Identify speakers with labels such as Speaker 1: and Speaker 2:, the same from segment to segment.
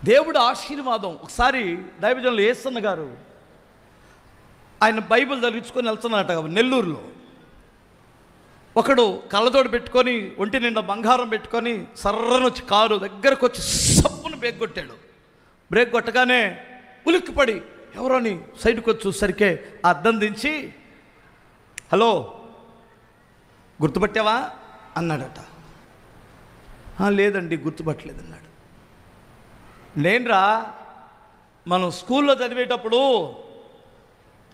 Speaker 1: దేవుడు ఆశీర్వాదం. ఒకసారి దైవజనులు యేసన్న గారు ఆయన బైబిల్ చదివించుకొని వెళ్తున్నట నెల్లూరులో. ఒకడు కళ్ళజోడు పెట్టుకొని ఒంటి నిండా బంగారం పెట్టుకొని సర్రను వచ్చి కారు దగ్గరకు వచ్చి సప్పును బ్రేక్ కొట్టాడు. బ్రేక్ కొట్టగానే ఉలిక్కిపడి ఎవరోని సైడ్కి వచ్చి చూసరికే ఆ అద్దం దించి, హలో గుర్తుపట్టావా అన్నాడట. లేదండి గుర్తుపట్టలేదన్నాడు. నేనురా మనం స్కూల్లో చదివేటప్పుడు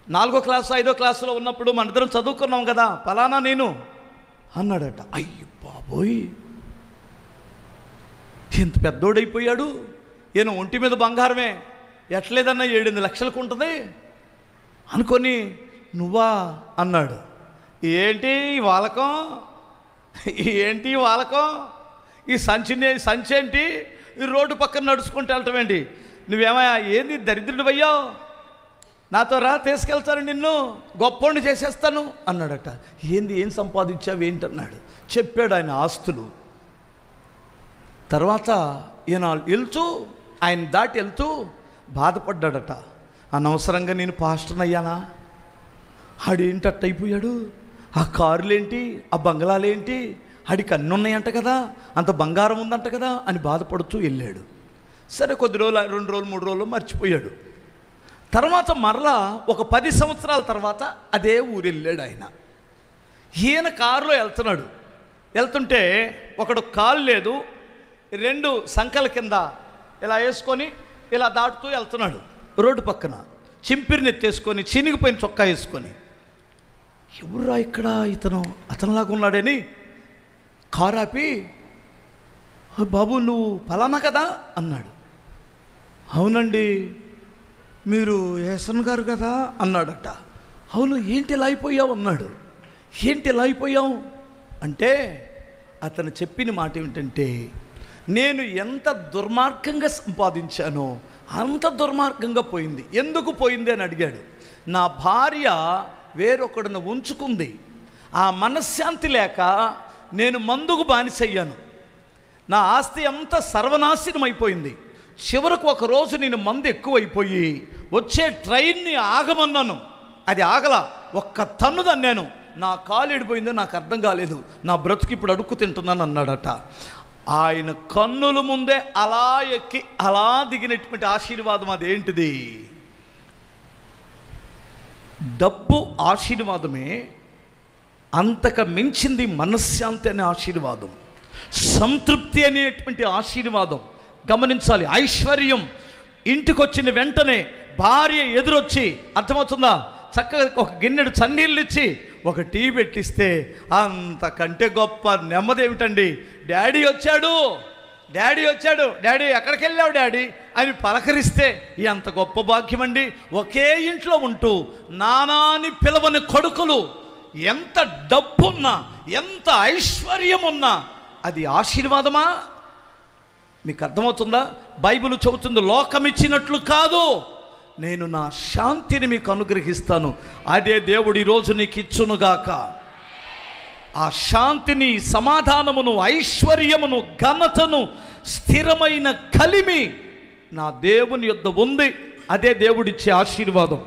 Speaker 1: 4వ క్లాసు 5వ క్లాసులో ఉన్నప్పుడు మన ఇద్దరం చదువుకున్నాం కదా, ఫలానా నేను అన్నాడట. అయ్యో బాబోయ్, ఎంత పెద్దోడైపోయాడు, ఈయన ఒంటి మీద బంగారమే ఎట్లేదన్నా 7-8 లక్షలకు ఉంటుంది అనుకొని నువ్వా అన్నాడు. ఏంటి వాలకం, ఏంటి వాలకం, ఈ సంచి ఏంటి, ఈ రోడ్డు పక్కన నడుచుకుంటూ వెళ్ళటం ఏంటి, నువ్వేమయ్యా ఏంది దరిద్రుడివయ్యావు, నాతో రా తీసుకెళ్తాను, నిన్ను గొప్పోడిని చేసేస్తాను అన్నాడట. ఏం సంపాదించావు ఏంటన్నాడు. చెప్పాడు ఆయన ఆస్తులు. తర్వాత ఈయన వెళ్తూ ఆయన దాటి వెళ్తూ బాధపడ్డాడట. అనవసరంగా నేను పాస్టర్ని అయ్యానా, ఆడేంటట్టు అయిపోయాడు, ఆ కారులేంటి, ఆ బంగ్లాలేంటి, ఆడికి అన్నీ ఉన్నాయంట కదా, అంత బంగారం ఉందంట కదా అని బాధపడుతూ వెళ్ళాడు. సరే కొద్ది రోజులు 2 రోజులు 3 రోజులు మర్చిపోయాడు. తర్వాత మరలా ఒక 10 సంవత్సరాల తర్వాత అదే ఊరు వెళ్ళాడు ఆయన. ఈయన కారులో వెళ్తున్నాడు. వెళ్తుంటే ఒకడు కాలు లేదు, 2 సంకల కింద ఇలా వేసుకొని ఇలా దాటుతూ వెళ్తున్నాడు రోడ్డు పక్కన, చింపిరిని ఎత్తేసుకొని చినిగిపోయిన చొక్కా వేసుకొని. ఎవరురా ఇక్కడ ఇతను, అతనిలాగా ఉన్నాడని కారు ఆపి, బాబు నువ్వు ఫలానా కదా అన్నాడు. అవునండి, మీరు యేసన్ గారు కదా అన్నాడట. అవును, ఏంటి ఇలా అయిపోయావు అన్నాడు. ఏంటి ఇలా అయిపోయావు అంటే అతను చెప్పిన మాట ఏమిటంటే, నేను ఎంత దుర్మార్గంగా సంపాదించానో అంత దుర్మార్గంగా పోయింది. ఎందుకు పోయింది అని అడిగాడు. నా భార్య వేరొకడిని ఉంచుకుంది, ఆ మనశ్శాంతి లేక నేను మందుకు బానిసయ్యాను, నా ఆస్తి అంతా సర్వనాశనం అయిపోయింది. చివరకు ఒకరోజు నేను మందు ఎక్కువైపోయి వచ్చే ట్రైన్ని ఆగమన్నాను, అది ఆగల, ఒక్క తన్ను తన్నాను, నా కాలు ఎడిపోయిందో నాకు అర్థం కాలేదు, నా బ్రతుకు ఇప్పుడు అడుక్కు తింటున్నాను అన్నాడట. ఆయన కన్నుల ముందే అలా ఎక్కి అలా దిగినటువంటి ఆశీర్వాదం అదేంటిది? డబ్బు ఆశీర్వాదమే, అంతకు మించింది మనశ్శాంతి అనే ఆశీర్వాదం, సంతృప్తి అనేటువంటి ఆశీర్వాదం. గమనించాలి. ఐశ్వర్యం ఇంటికి వచ్చిన వెంటనే భార్య ఎదురొచ్చి, అర్థమవుతుందా, చక్కగా ఒక గిన్నెడు చన్నీళ్ళు ఇచ్చి ఒక టీ పెట్టిస్తే అంతకంటే గొప్ప నెమ్మది ఏమిటండి? డాడీ వచ్చాడు, డాడీ వచ్చాడు, డాడీ ఎక్కడికి వెళ్ళావు డాడీ అని పలకరిస్తే ఎంత గొప్ప భాగ్యం అండి. ఒకే ఇంట్లో ఉంటూ నానాని పిలవని కొడుకులు, ఎంత డబ్బున్నా ఎంత ఐశ్వర్యం ఉన్నా అది ఆశీర్వాదమా? మీకు అర్థమవుతుందా? బైబిల్ చెబుతుంది, లోకం ఇచ్చినట్లు కాదు, నేను నా శాంతిని మీకు అనుగ్రహిస్తాను, అదే దేవుడు ఈరోజు నీకు ఇచ్చునుగాక. ఆ శాంతిని, సమాధానమును, ఐశ్వర్యమును, ఘనతను, స్థిరమైన కలిమి నా దేవుని యొద్ద ఉంది. అదే దేవుడిచ్చే ఆశీర్వాదం.